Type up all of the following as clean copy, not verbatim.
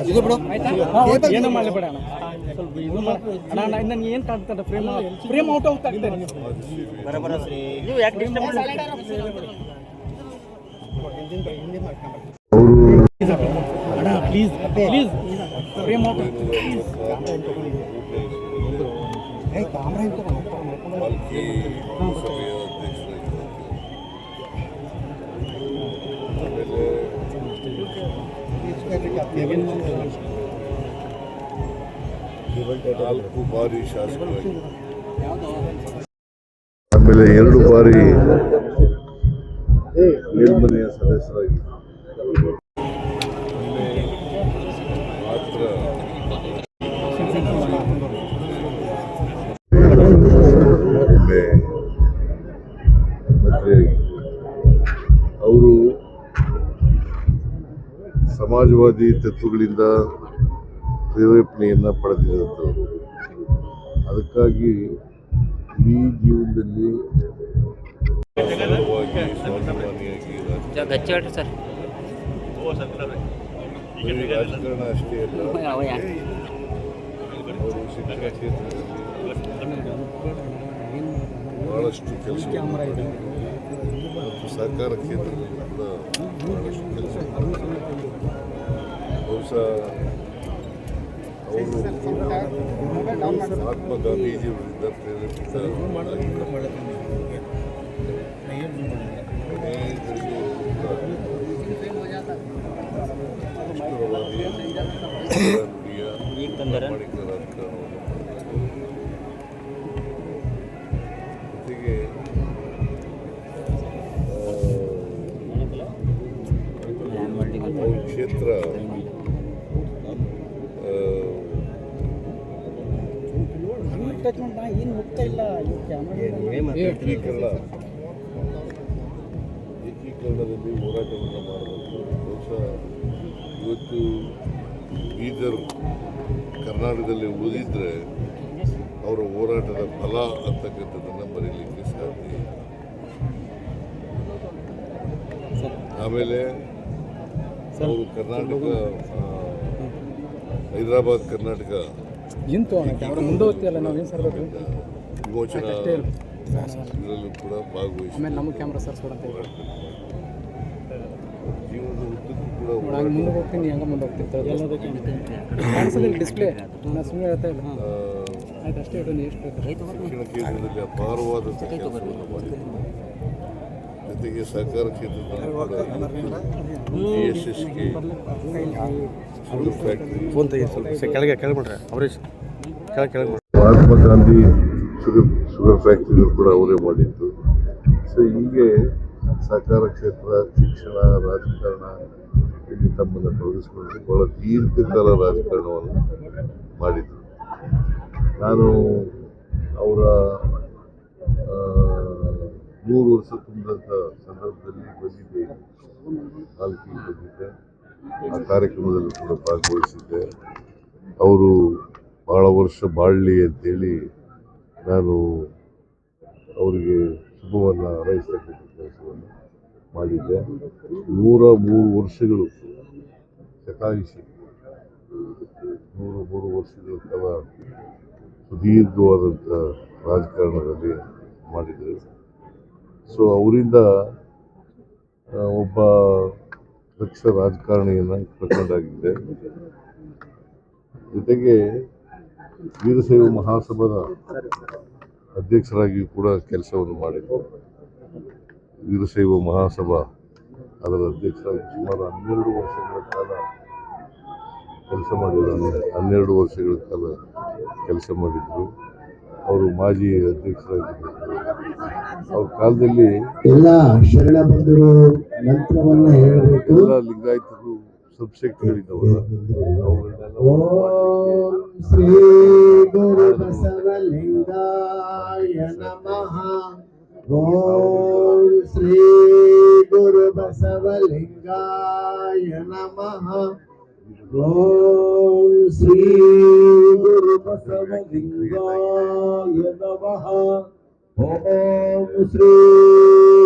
ಇದು ಬಿಡು ಏನು ಮಾಡಬೇಡ ಅಣ್ಣ. ಸ್ವಲ್ಪ ಇದು ಅಣ್ಣ ನನಗೆ ಏನು ಕಾಣ್ತದೆ ಫ್ರೇಮ್ ಔಟ್ ಹೋಗ್ತಾ ಇದ್ದಾರೆ. ನೀವು ಯಾಕೆ ಡಿಸ್ಟರ್ಬ್ ಮಾಡ್ತೀರಾ ಅಣ್ಣ? ಪ್ಲೀಸ್ ಪ್ಲೀಸ್ ಫ್ರೇಮ್ ಔಟ್ ನಾಲ್ಕು ಬಾರಿ ಶಾಸಕರಾಗಿ, ಆಮೇಲೆ 2 ಬಾರಿ ಮೇಲ್ಮನೆಯ ಸದಸ್ಯರಾಗಿ ಮಾತ್ರ ಒಮ್ಮೆ ಮಂತ್ರಿಯಾಗಿ ಅವರು ಸಮಾಜವಾದಿ ತತ್ವಗಳಿಂದ ಪ್ರೇರೇಪಣೆಯನ್ನು ಪಡೆದಿರುವಂಥವರು. ಅದಕ್ಕಾಗಿ ಈ ಜೀವನದಲ್ಲಿ ರಾಜಕಾರಣ ಅಷ್ಟೇ ಅಲ್ಲ, ಅವರು ಶಿಕ್ಷಣ ಕ್ಷೇತ್ರದಲ್ಲಿ ಬಹಳಷ್ಟು ಕೆಲಸ ಮತ್ತು ಸಹಕಾರ ಕ್ಷೇತ್ರದಲ್ಲಿ ಕೂಡ ಬಹಳಷ್ಟು ಕೆಲಸ ಬಹುಶಃ ಅವರು ಮಹಾತ್ಮ ಗಾಂಧೀಜಿಯವರಿಂದ ಪ್ರಾಮಾಣಿಕ ರಾಜಕಾರಣವನ್ನು ಜೊತೆಗೆ ಕ್ಷೇತ್ರ ಏಕೀಕರಣದಲ್ಲಿ ಹೋರಾಟವನ್ನು ಮಾಡಬೇಕು. ಬಹುಶಃ ಇವತ್ತು ಬೀದರ್ ಕರ್ನಾಟಕದಲ್ಲಿ ಉಳಿದಿದ್ರೆ ಅವರ ಹೋರಾಟದ ಫಲ ಅಂತಕ್ಕಂಥದ್ದನ್ನು ಮರೀಲಿಕ್ಕೆ ಸಾಧ್ಯ. ಆಮೇಲೆ ಅವರು ಕರ್ನಾಟಕ ಹೈದರಾಬಾದ್ ಕರ್ನಾಟಕ ವಿಮೋಚನಾ ಇದರಲ್ಲೂ ಕೂಡ ಭಾಗವಹಿಸಿ ಜೀವನದ ಉದ್ದಕ್ಕೂ ಕೂಡ ಶಿಕ್ಷಣ ಕ್ಷೇತ್ರದಲ್ಲಿ ಅಪಾರವಾದಂಥ ಕೆಲಸವನ್ನು ಮಾಡಿದ್ದಾರೆ. ಜೊತೆಗೆ ಸಹಕಾರ ಕ್ಷೇತ್ರದಲ್ಲಿ ಕೂಡ ಯಶಸ್ಸಿಗೆ sugar factory, Mahatma Gandhi sugar ಫ್ಯಾಕ್ಟ್ರಿಗಳು ಕೂಡ ಅವರೇ ಮಾಡಿದ್ದು. ಸೊ ಹೀಗೆ ಸಹಕಾರ ಕ್ಷೇತ್ರ, ಶಿಕ್ಷಣ, ರಾಜಕಾರಣ ಇಲ್ಲಿ ತಮ್ಮನ್ನು ತೊಡಗಿಸಿಕೊಂಡು ಬಹಳ ದೀರ್ಘಕಾಲ ರಾಜಕಾರಣವನ್ನು ಮಾಡಿದರು. ನಾನು ಅವರ 100 ವರ್ಷ ತುಂಬಿದಂಥ ಸಂದರ್ಭದಲ್ಲಿ ಬಂದಿದ್ದೆ, ನಾಲ್ಕಿಗೆ ಬಂದಿದ್ದೆ. ಆ ಕಾರ್ಯಕ್ರಮದಲ್ಲಿ ಕೂಡ ಭಾಗವಹಿಸಿದ್ದೆ. ಅವರು ಭಾಳ ವರ್ಷ ಬಾಳಲಿ ಅಂತೇಳಿ ನಾನು ಅವರಿಗೆ ಶುಭವನ್ನು ಹಾರೈಸ್ತಕ್ಕಂಥ ಕೆಲಸವನ್ನು ಮಾಡಿದ್ದೆ. 103 ವರ್ಷಗಳು ಶತಾಯಿಸಿ 103 ವರ್ಷಗಳ ಕಾಲ ಸುದೀರ್ಘವಾದಂಥ ರಾಜಕಾರಣದಲ್ಲಿ ಮಾಡಿದರು. ಸೊ ಅವರಿಂದ ಒಬ್ಬ ದಕ್ಷ ರಾಜಕಾರಣಿಯನ್ನು ಕಳ್ಕೊಂಡಾಗಿದೆ. ಜೊತೆಗೆ ವೀರಶೈವ ಮಹಾಸಭಾದ ಅಧ್ಯಕ್ಷರಾಗಿಯೂ ಕೂಡ ಕೆಲಸವನ್ನು ಮಾಡಿದರು. ವೀರಶೈವ ಮಹಾಸಭಾ ಅದರ ಅಧ್ಯಕ್ಷರಾಗಿ ಸುಮಾರು 12 ವರ್ಷಗಳ ಕಾಲ ಕೆಲಸ ಮಾಡಿದರು. 12 ವರ್ಷಗಳ ಕಾಲ ಕೆಲಸ ಮಾಡಿದರು. ಅವರು ಮಾಜಿ ಅಧ್ಯಕ್ಷರಾಗಿದ್ದರು. ಅವ್ರ ಕಾಲದಲ್ಲಿ ಎಲ್ಲ ಶರಣ ಬಂಧುರು ಮಂತ್ರವನ್ನ ಹೇಳಬೇಕು. ಎಲ್ಲ ಲಿಂಗಾಯತರು ಸಬ್ಸೆಕ್ಟ್ಗಳಿದ್ದವಲ್ಲ, ಓಂ ಶ್ರೀ ಗುರು ಬಸವಲಿಂಗಾಯ ನಮಃ. ಓಂ ಶ್ರೀ ಗುರು ಬಸವಲಿಂಗಾಯ ನಮಃ. ಓಂ ಶ್ರೀ ಗುರು ಬಸವಲಿಂಗಾಯ ನಮಃ. ಓಂ ಶ್ರೀ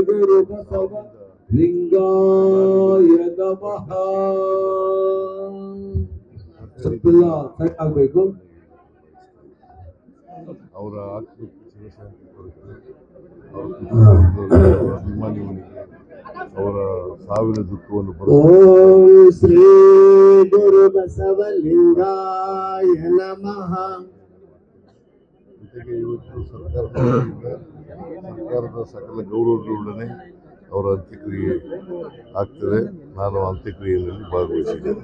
ಗುರು ಬಸವ ಲಿಂಗಾಯ ನಮಃ. ಸ್ವಲ್ಪ ಸೆಟ್ ಆಗಬೇಕು. ಅವರ ಆತ್ಮಕ್ಕೆ ಶಿವಶಾಂತಿ ಕೊರತೆ, ಅವರ ಕುಟುಂಬದವರಿಗೆ, ಅವರ ಅಭಿಮಾನಿಗಳಿಗೆ ಅವರ ಸಾವಿನ ದುಃಖವನ್ನು ಓಂ ಶ್ರೀ ಗುರು ಬಸವಲಿಂಗಾಯ ನಮಃ. ಜೊತೆಗೆ ಇವತ್ತು ಸರ್ಕಾರದ ಸಕಲ ಗೌರವಗಳೊಡನೆ ಅವರ ಅಂತ್ಯಕ್ರಿಯೆ ಆಗ್ತದೆ. ನಾನು ಅಂತ್ಯಕ್ರಿಯೆಯಲ್ಲಿ ಭಾಗವಹಿಸಿದ್ದೇನೆ.